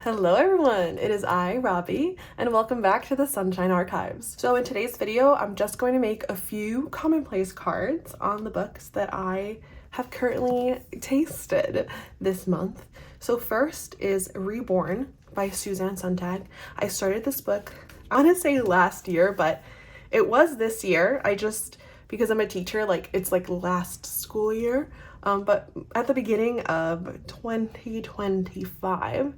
Hello everyone, it is I, Robbie, and welcome back to the Sunshine Archives. So in today's video, I'm just going to make a few Commonplace cards on the books that I have currently tasted this month. So first is Reborn by Suzanne Sontag. I started this book, I want to say last year, but it was this year. Because I'm a teacher, it's like last school year, but at the beginning of 2025,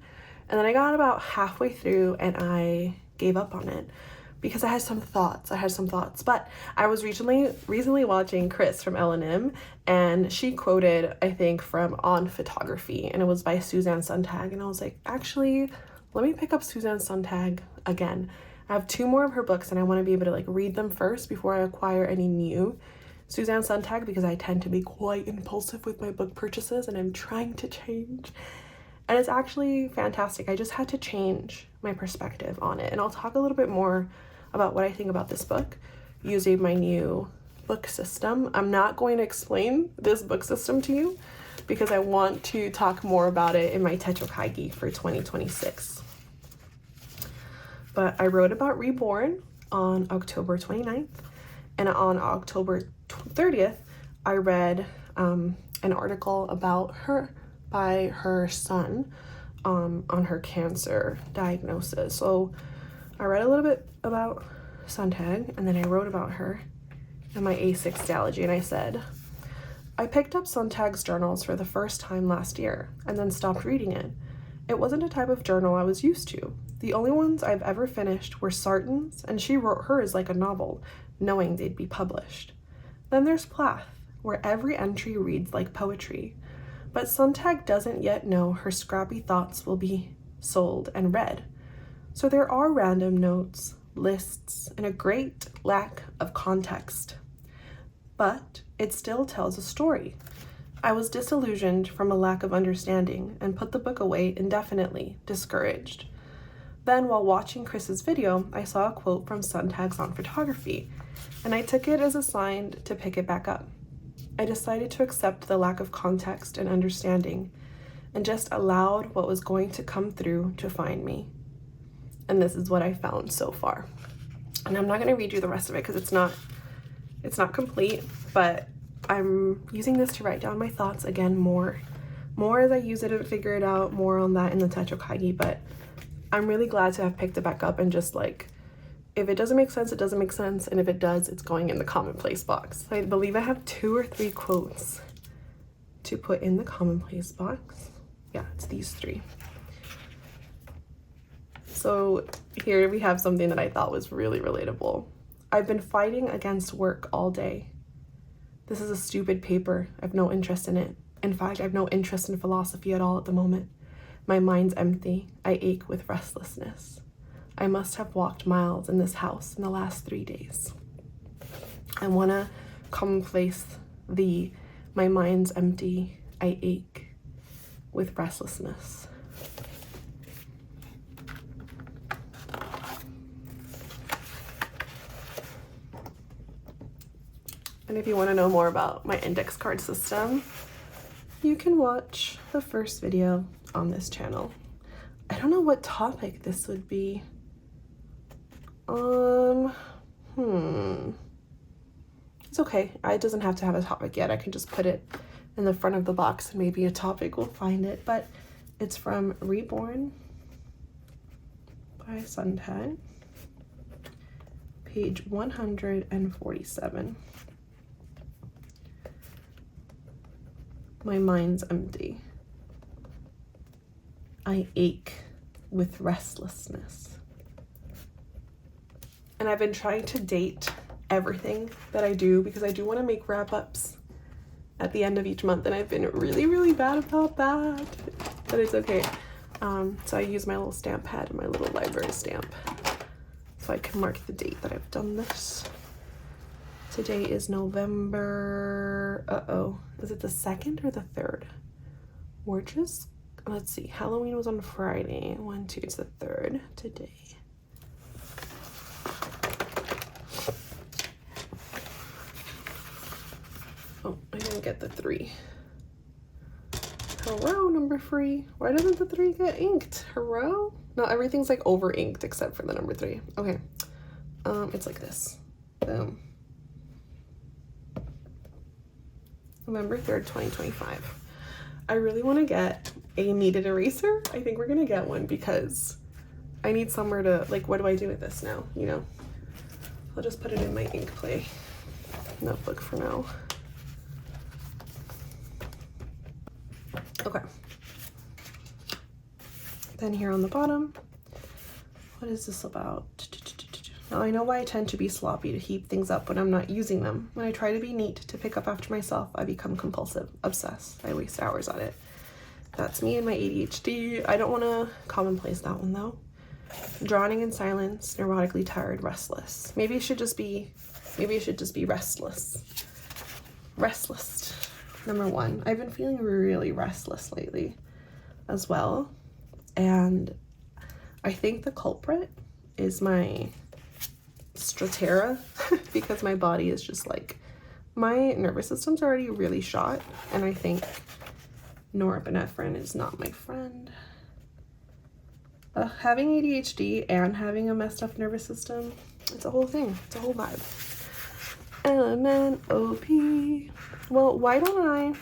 and then I got about halfway through and I gave up on it because I had some thoughts. But I was recently watching Chris from L&M, and she quoted, I think, from On Photography, and it was by Suzanne Sontag. And I was like, actually, let me pick up Suzanne Sontag again. I have 2 more of her books and I want to be able to read them first before I acquire any new Suzanne Sontag, because I tend to be quite impulsive with my book purchases and I'm trying to change. And it's actually fantastic. I just had to change my perspective on it. And I'll talk a little bit more about what I think about this book using my new book system. I'm not going to explain this book system to you because I want to talk more about it in my Techokaigi for 2026. But I wrote about Reborn on October 29th. And on October 30th, I read an article about her by her son on her cancer diagnosis. So I read a little bit about Sontag, and then I wrote about her in my A6 Dialogy, and I said, I picked up Sontag's journals for the first time last year and then stopped reading it. It wasn't a type of journal I was used to. The only ones I've ever finished were Sarton's, and she wrote hers like a novel, knowing they'd be published. Then there's Plath, where every entry reads like poetry. But Sontag doesn't yet know her scrappy thoughts will be sold and read. So there are random notes, lists, and a great lack of context. But it still tells a story. I was disillusioned from a lack of understanding and put the book away indefinitely, discouraged. Then, while watching Chris's video, I saw a quote from Sontag's On Photography, and I took it as a sign to pick it back up. I decided to accept the lack of context and understanding and just allowed what was going to come through to find me. And this is what I found so far. And I'm not going to read you the rest of it because it's not complete, but I'm using this to write down my thoughts again more as I use it and figure it out, more on that in the Techokaigi. But I'm really glad to have picked it back up and just if it doesn't make sense, it doesn't make sense, and if it does, it's going in the Commonplace box. I believe I have 2 or 3 quotes to put in the Commonplace box. Yeah, it's these 3. So here we have something that I thought was really relatable. I've been fighting against work all day. This is a stupid paper. I've no interest in it. In fact, I have no interest in philosophy at all at the moment. My mind's empty. I ache with restlessness. I must have walked miles in this house in the last 3 days. I want to commonplace my mind's empty, I ache with restlessness. And if you want to know more about my index card system, you can watch the first video on this channel. I don't know what topic this would be. It's okay. It doesn't have to have a topic yet. I can just put it in the front of the box and maybe a topic will find it. But it's from Reborn by Sontag, page 147. My mind's empty. I ache with restlessness. And I've been trying to date everything that I do because I do want to make wrap-ups at the end of each month, and I've been really, really bad about that, but it's okay. So I use my little stamp pad and my little library stamp so I can mark the date that I've done this. Today is November, is it the 2nd or the 3rd? We're just, let's see, Halloween was on Friday. 1, 2, it's the 3rd today. Oh, I didn't get the 3. Hello, number 3. Why doesn't the 3 get inked? Hello? No, everything's like over inked except for the number 3. Okay. It's like this. Boom. November 3rd, 2025. I really want to get a kneaded eraser. I think we're gonna get one because I need somewhere to, like, what do I do with this now? You know, I'll just put it in my ink play notebook for now. Okay. Then here on the bottom, what is this about? Now I know why I tend to be sloppy to heap things up when I'm not using them. When I try to be neat to pick up after myself, I become compulsive, obsessed. I waste hours on it. That's me and my ADHD. I don't want to commonplace that one though. Drowning in silence, neurotically tired, restless. Maybe it should just be restless. Restless. Number 1. I've been feeling really restless lately as well. And I think the culprit is my Stratera because my body is just like, my nervous system's already really shot, and I think norepinephrine is not my friend. Having ADHD and having a messed up nervous system, it's a whole thing. It's a whole vibe. LMNOP. Well, why don't I,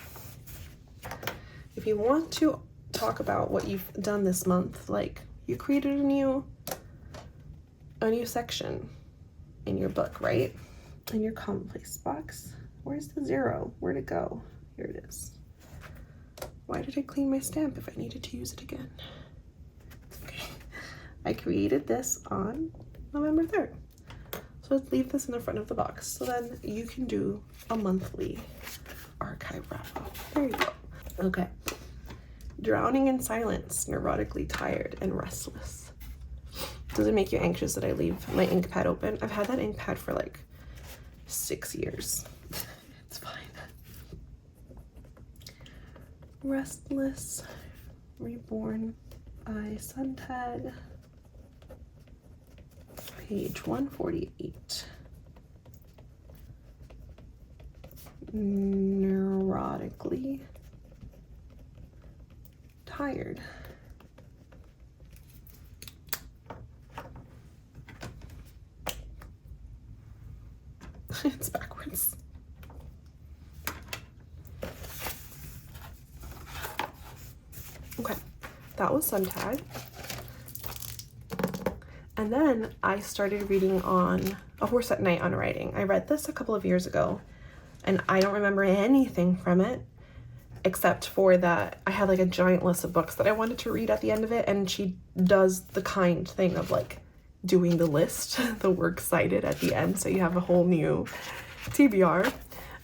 if you want to talk about what you've done this month, like you created a new section in your book, right? In your Commonplace box. Where's the 0? Where'd it go? Here it is. Why did I clean my stamp if I needed to use it again? Okay. I created this on November 3rd. So let's leave this in the front of the box so then you can do a monthly archive wrap up. There you go. Okay. Drowning in silence, neurotically tired and restless. Does it make you anxious that I leave my ink pad open? I've had that ink pad for like 6 years. It's fine. Restless, Reborn by Sontag. Page 148. Neurotically tired. It's backwards. Okay, that was Sontag. And then I started reading on A Horse at Night on Writing. I read this a couple of years ago, and I don't remember anything from it, except for that I had like a giant list of books that I wanted to read at the end of it, and she does the kind thing of like doing the list, the works cited at the end, so you have a whole new TBR.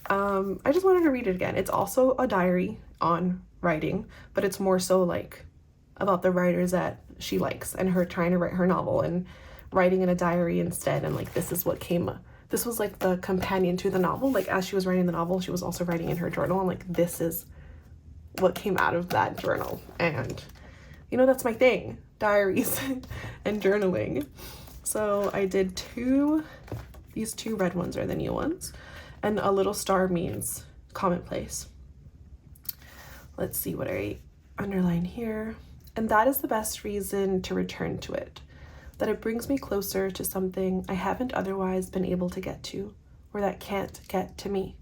I just wanted to read it again. It's also a diary on writing, but it's more so like about the writers that she likes and her trying to write her novel and writing in a diary instead, and like this is what came, this was like the companion to the novel. Like as she was writing the novel, she was also writing in her journal, and like this is what came out of that journal. And you know, that's my thing, diaries and journaling. So I did these two red ones are the new ones, and a little star means commonplace. Let's see what I underline here. And that is the best reason to return to it, that it brings me closer to something I haven't otherwise been able to get to, or that can't get to me.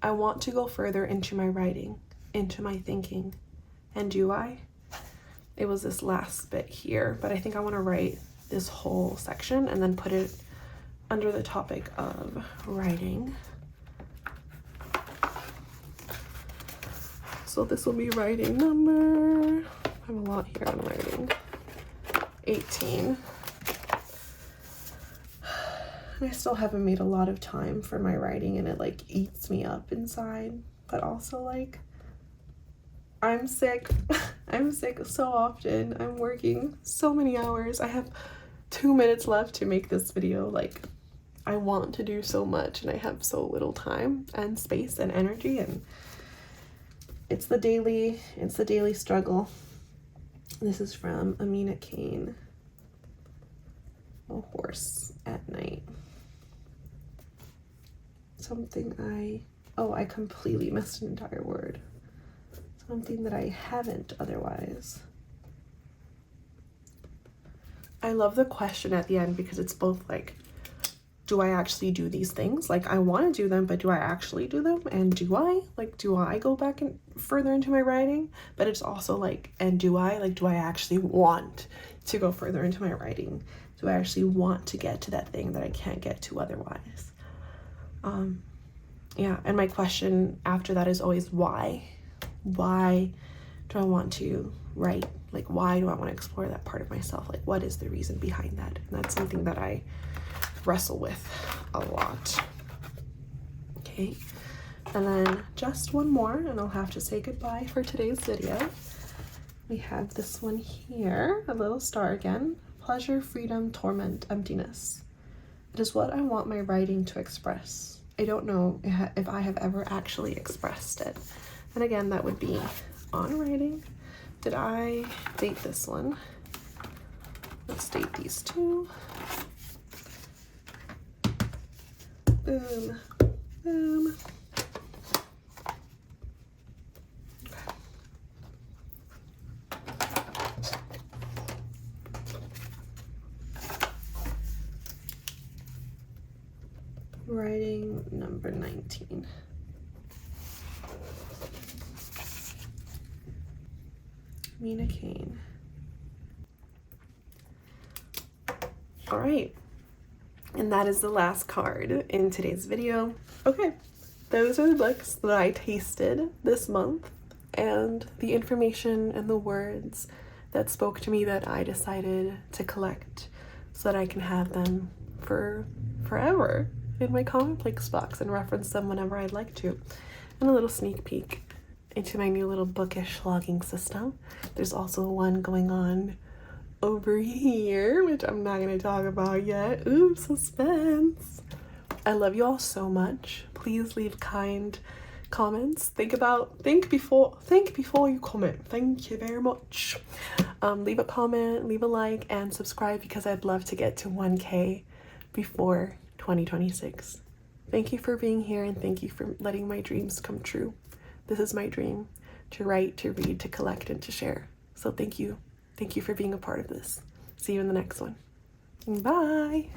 I want to go further into my writing, into my thinking. And do I? It was this last bit here, but I think I want to write this whole section and then put it under the topic of writing. So this will be writing number, I have a lot here on writing, 18. I still haven't made a lot of time for my writing, and it like eats me up inside, but also like I'm sick. I'm sick so often. I'm working so many hours. I have 2 minutes left to make this video. Like I want to do so much and I have so little time and space and energy, and it's the daily struggle. This is from Amina Cain, A Horse at Night. I completely missed an entire word. something that I haven't otherwise. I love the question at the end because it's both like, do I actually do these things? Like, I want to do them, but do I actually do them? And do I go back and further into my writing? But it's also like, and do I actually want to go further into my writing? Do I actually want to get to that thing that I can't get to otherwise? Yeah, and my question after that is always why? Why do I want to write? Like, why do I want to explore that part of myself? Like, what is the reason behind that? And that's something that I wrestle with a lot. Okay, and then just one more and I'll have to say goodbye for today's video. We have this one here, a little star again. Pleasure, freedom, torment, emptiness. It is what I want my writing to express. I don't know if I have ever actually expressed it. And again, that would be on writing. Did I date this one? Let's date these two. Boom, boom. Writing number 19. Amina Cain. All right. And that is the last card in today's video. Okay, those are the books that I tasted this month and the information and the words that spoke to me that I decided to collect so that I can have them for forever in my Commonplace box and reference them whenever I'd like to. And a little sneak peek into my new little Bookish logging system. There's also one going on over here, which I'm not going to talk about yet. Ooh, suspense. I love you all so much. Please leave kind comments. Think before you comment. Thank you very much. Leave a comment, leave a like, and subscribe because I'd love to get to 1K before 2026. Thank you for being here and thank you for letting my dreams come true. This is my dream, to write, to read, to collect, and to share. So thank you. Thank you for being a part of this. See you in the next one. Bye.